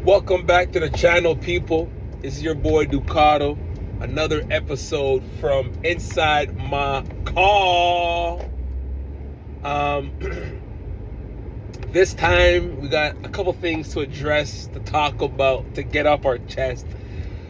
Welcome back to the channel, people. This is your boy Ducato. Another episode from inside my car. This time we got a couple things to address, to talk about, to get off our chest.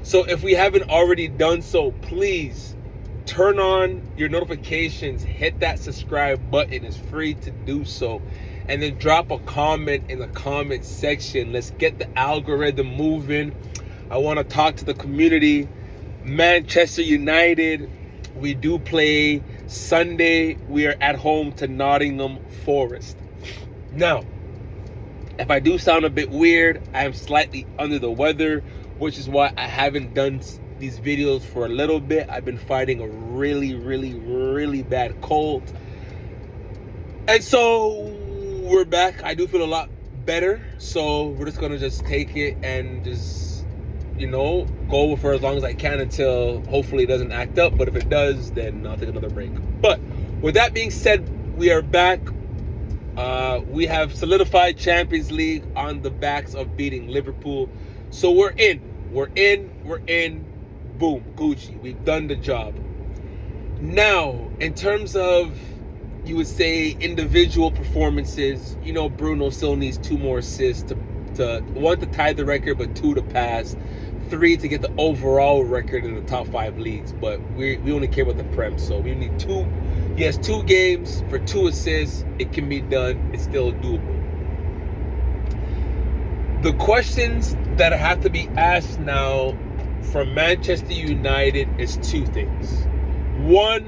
So if we haven't already done so, please turn on your notifications, hit that subscribe button. It's free to do so. And then drop a comment in the comment section. Let's get the algorithm moving. I want to talk to the community. Manchester United, we do play Sunday. We are at home to Nottingham Forest. Now, if I do sound a bit weird, I am slightly under the weather, which is why I haven't done these videos for a little bit. I've been fighting a really bad cold. And so we're back. I do feel a lot better. So we're just going to just take it and just, go for as long as I can until hopefully it doesn't act up. But if it does, then I'll take another break. But with that being said, we are back. We have solidified Champions League on the backs of beating Liverpool. So we're in. Boom, Gucci. We've done the job. Now, in terms of, you would say, individual performances, Bruno still needs 2 more assists to 1 to tie the record, but 2 to pass, 3 to get the overall record in the top 5 leagues. But we only care about the Prem, so we need 2. He has 2 games for 2 assists. It can be done. It's still doable. The questions that have to be asked now from Manchester United is 2 things. 1,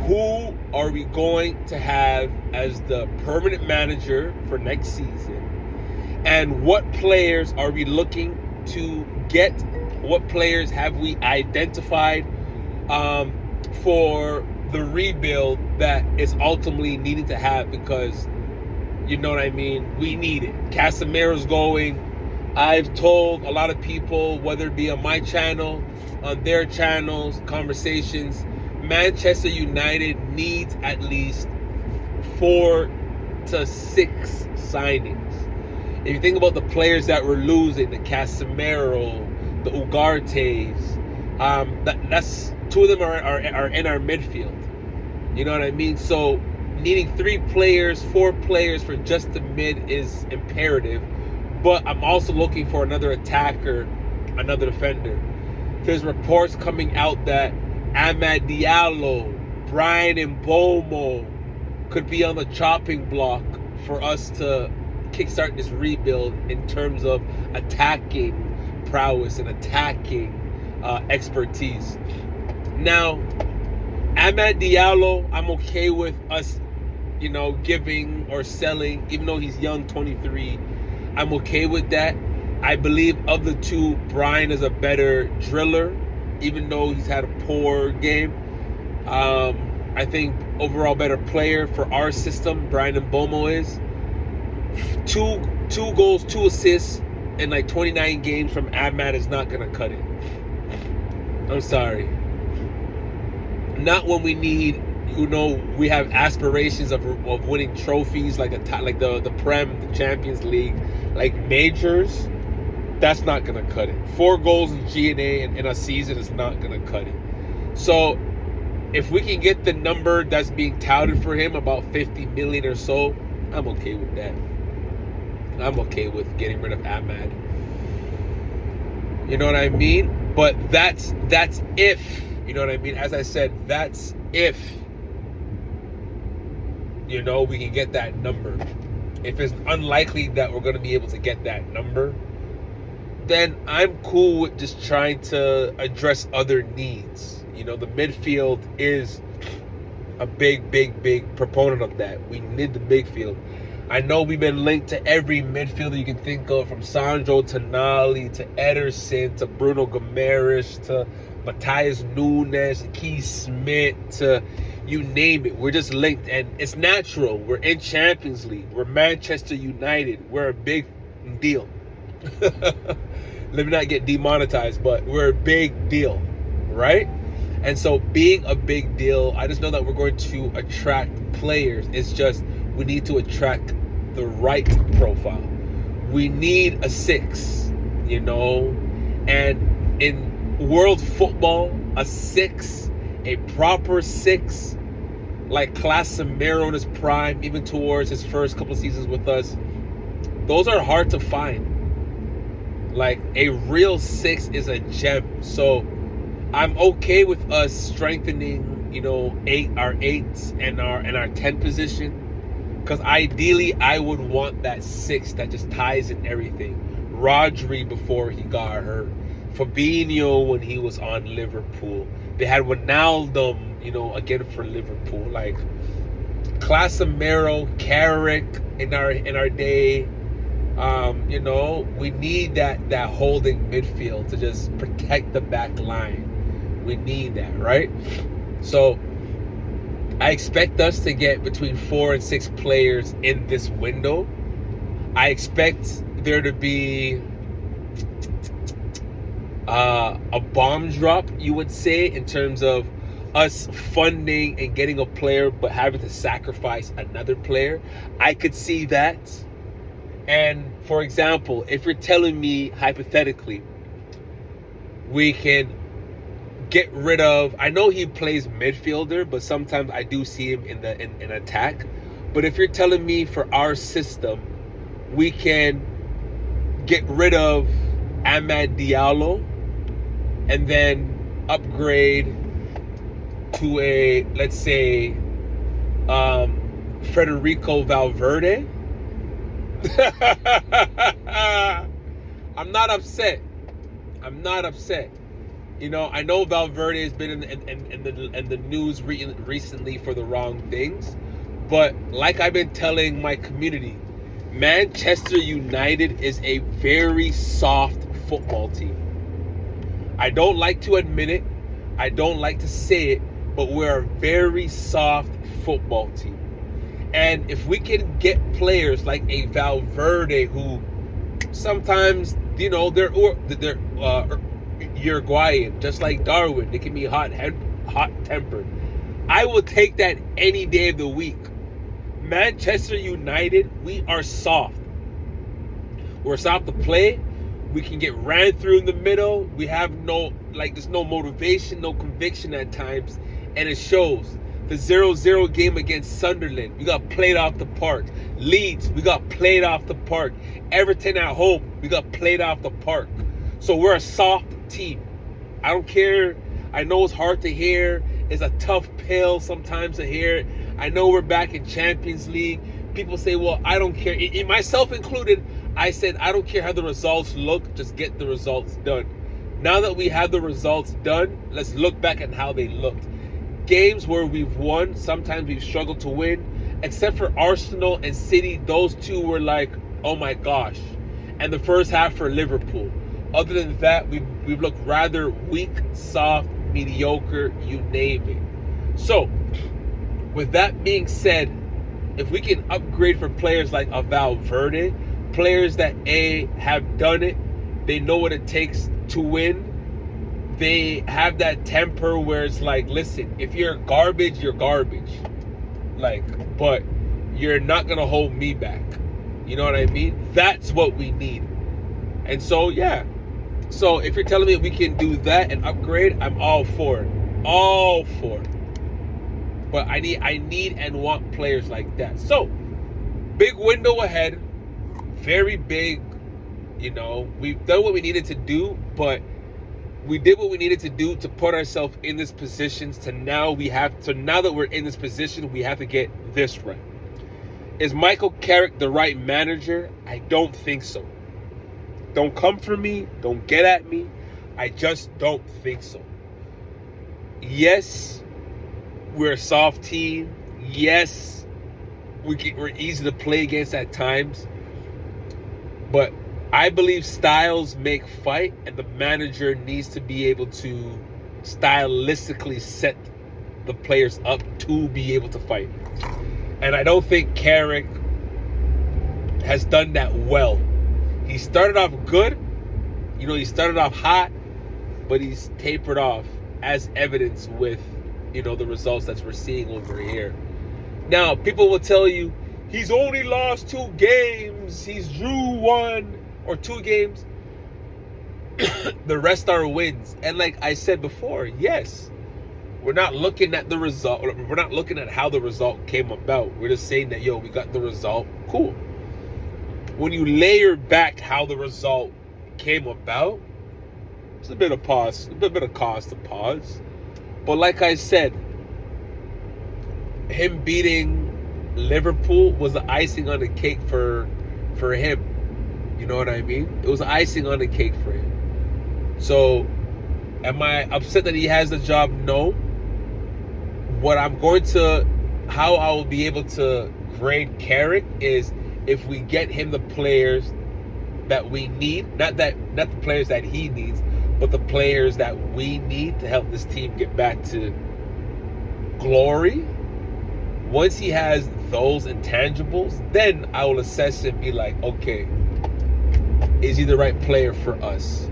who are we going to have as the permanent manager for next season? And what players are we looking to get? What players have we identified for the rebuild that is ultimately needed to have? Because, you know what I mean, we need it. Casemiro's going. I've told a lot of people, whether it be on my channel, on their channels, conversations, Manchester United needs at least 4 to 6 signings. If you think about the players that we're losing, the Casemiro, the Ugartes, that's 2 of them are in our midfield. You know what I mean? So needing 3 players, 4 players for just the mid is imperative. But I'm also looking for another attacker, another defender. There's reports coming out that Amad Diallo, Brian Mbomo could be on the chopping block for us to kickstart this rebuild in terms of attacking prowess and attacking expertise. Now, Amad Diallo, I'm okay with us, giving or selling, even though he's young, 23. I'm okay with that. I believe of the 2, Brian is a better driller, even though he's had a poor game. I think overall better player for our system, Brian Mbomo is. 2 goals, 2 assists in 29 games from Ahmad is not going to cut it. I'm sorry. Not when we need, we have aspirations of winning trophies like the Prem, the Champions League, like majors. That's not going to cut it. 4 goals in G&A in a season is not going to cut it. So if we can get the number that's being touted for him, about 50 million or so, I'm okay with that. I'm okay with getting rid of Ahmad. You know what I mean? But that's if, you know what I mean? As I said, that's if, we can get that number. If it's unlikely that we're going to be able to get that number, then I'm cool with just trying to address other needs. The midfield is a big proponent of that. We need the big field. I know we've been linked to every midfielder you can think of, from Sandro Tonali to Ederson to Bruno Guimaraes to Matthias Nunes, Keith Smith, to you name it. We're just linked, and it's natural. We're in Champions League. We're Manchester United. We're a big deal. Let me not get demonetized, but we're a big deal, right? And so being a big deal, I just know that we're going to attract players. It's just we need to attract the right profile. We need a 6. you know. And in world football, a proper six, like Casemiro in his prime, even towards his first couple seasons with us, those are hard to find. Like, a real six is a gem. So I'm okay with us strengthening, our eights and our 10 position. Because ideally, I would want that six that just ties in everything. Rodri before he got hurt. Fabinho when he was on Liverpool. They had Wijnaldum, again for Liverpool. Like, Casemiro, Carrick in our day. We need that holding midfield to just protect the back line. We need that, right? So I expect us to get between 4 and 6 players in this window. I expect there to be a bomb drop, you would say, in terms of us funding and getting a player but having to sacrifice another player. I could see that. And for example, if you're telling me hypothetically we can get rid of, I know he plays midfielder, but sometimes I do see him in attack. But if you're telling me for our system we can get rid of Amad Diallo and then upgrade to a, let's say, Federico Valverde, I'm not upset. I know Valverde has been in the news recently for the wrong things, but like I've been telling my community, Manchester United is a very soft football team. I don't like to admit it. I don't like to say it, but we're a very soft football team. And if we can get players like a Valverde, who sometimes, they're Uruguayan, just like Darwin, they can be hot-tempered. I will take that any day of the week. Manchester United, we are soft. We're soft to play. We can get ran through in the middle. We have there's no motivation, no conviction at times, and it shows. The 0-0 game against Sunderland, we got played off the park. Leeds, we got played off the park. Everton at home, we got played off the park. So we're a soft team. I don't care. I know it's hard to hear. It's a tough pill sometimes to hear. I know we're back in Champions League. People say, well, I don't care. Myself included, I said, I don't care how the results look. Just get the results done. Now that we have the results done, let's look back at how they looked. Games where we've won, sometimes we've struggled to win. Except for Arsenal and City, those two were like, oh my gosh. And the first half for Liverpool. Other than that, we've looked rather weak, soft, mediocre, you name it. So, with that being said, if we can upgrade for players like a Valverde, players that have done it, they know what it takes to win. They have that temper where it's like, listen, if you're garbage, you're garbage. But you're not going to hold me back. You know what I mean? That's what we need. And so, yeah. So if you're telling me we can do that and upgrade, I'm all for it. All for it. But I need and want players like that. So, big window ahead. Very big. We've done what we needed to do, but we did what we needed to do to put ourselves in this position. Now that we're in this position, we have to get this right. Is Michael Carrick the right manager? I don't think so. Don't come for me. Don't get at me. I just don't think so. Yes, we're a soft team. Yes, we're easy to play against at times. But I believe styles make fight, and the manager needs to be able to stylistically set the players up to be able to fight. And I don't think Carrick has done that well. He started off good. He started off hot, but he's tapered off, as evidenced with, the results that we're seeing over here. Now, people will tell you, he's only lost 2 games. He's drew 1 or 2 games. The rest are wins. And like I said before, yes, we're not looking at the result. We're not looking at how the result came about. We're just saying that, yo, we got the result. Cool. When you layer back how the result came about, it's a bit of pause, a bit of cause to pause. But like I said, him beating Liverpool was the icing on the cake for him. You know what I mean? It was the icing on the cake for him. So, am I upset that he has the job? No. How I will be able to grade Carrick is if we get him the players that we need, not the players that he needs, but the players that we need to help this team get back to glory. Once he has those intangibles, then I will assess and be like, okay, is he the right player for us?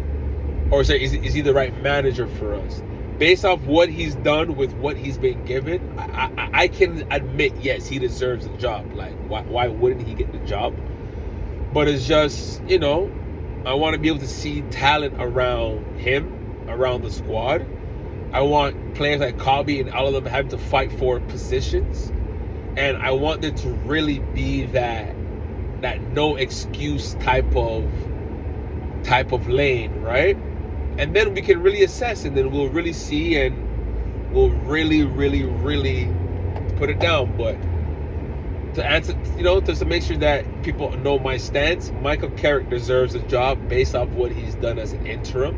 Or sorry, is he the right manager for us? Based off what he's done with what he's been given, I can admit, yes, he deserves the job. Like, why wouldn't he get the job? But it's just, I want to be able to see talent around him, around the squad. I want players like Kobe and all of them having to fight for positions. And I want there to really be that no excuse type of lane, right? And then we can really assess, and then we'll really see, and we'll really, really, really put it down. But to answer, just to make sure that people know my stance, Michael Carrick deserves a job based off what he's done as an interim.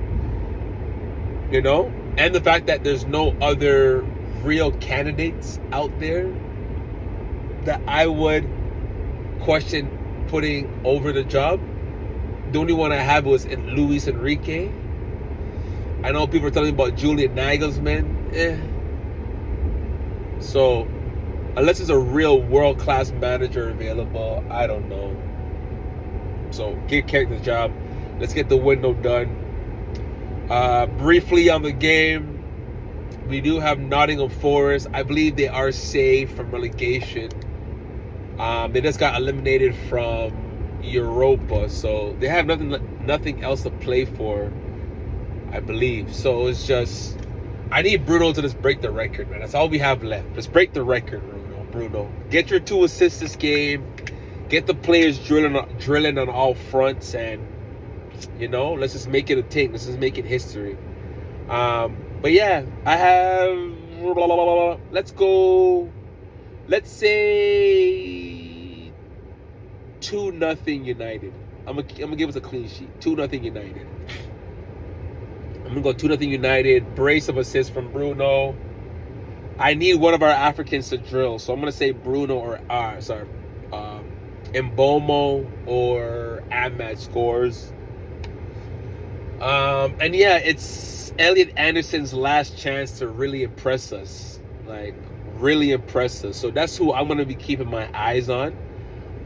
And the fact that there's no other real candidates out there that I would question putting over the job. The only one I have was in Luis Enrique. I know people are telling me about Julian Nagelsmann. So, unless there's a real world-class manager available, I don't know. So, give Carrick the job. Let's get the window done. Briefly on the game, we do have Nottingham Forest. I believe they are safe from relegation. They just got eliminated from Europa, so they have nothing else to play for, I believe. So it's just, I need Bruno to just break the record, man. That's all we have left. Just break the record, Bruno. Get your 2 assists this game. Get the players drilling on all fronts, and let's just make it a thing. Let's just make it history. But yeah, I have. Let's go. Let's say 2-0 United. I'm gonna give us a clean sheet. 2-0 United. I'm gonna go 2-0 United. Brace of assists from Bruno. I need one of our Africans to drill, so I'm gonna say Bruno or Mbomo or Ahmad scores. And yeah, it's Elliot Anderson's last chance to really impress us. Really impress us. So that's who I'm going to be keeping my eyes on.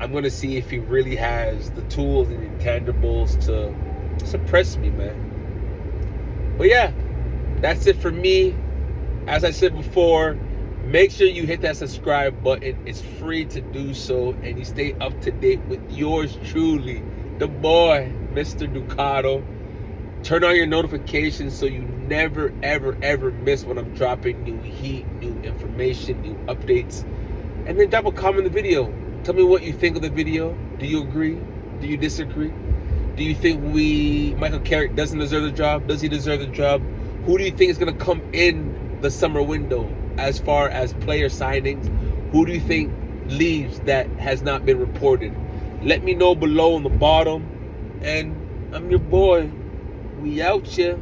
I'm going to see if he really has the tools and intangibles to suppress me, man. But yeah, that's it for me. As I said before, make sure you hit that subscribe button. It's free to do so, and you stay up to date with yours truly, the boy, Mr. Ducato. Turn on your notifications so you never, ever, ever miss when I'm dropping new heat, new information, new updates. And then drop a comment in the video. Tell me what you think of the video. Do you agree? Do you disagree? Do you think Michael Carrick doesn't deserve the job? Does he deserve the job? Who do you think is going to come in the summer window as far as player signings? Who do you think leaves that has not been reported? Let me know below on the bottom. And I'm your boy. We out here.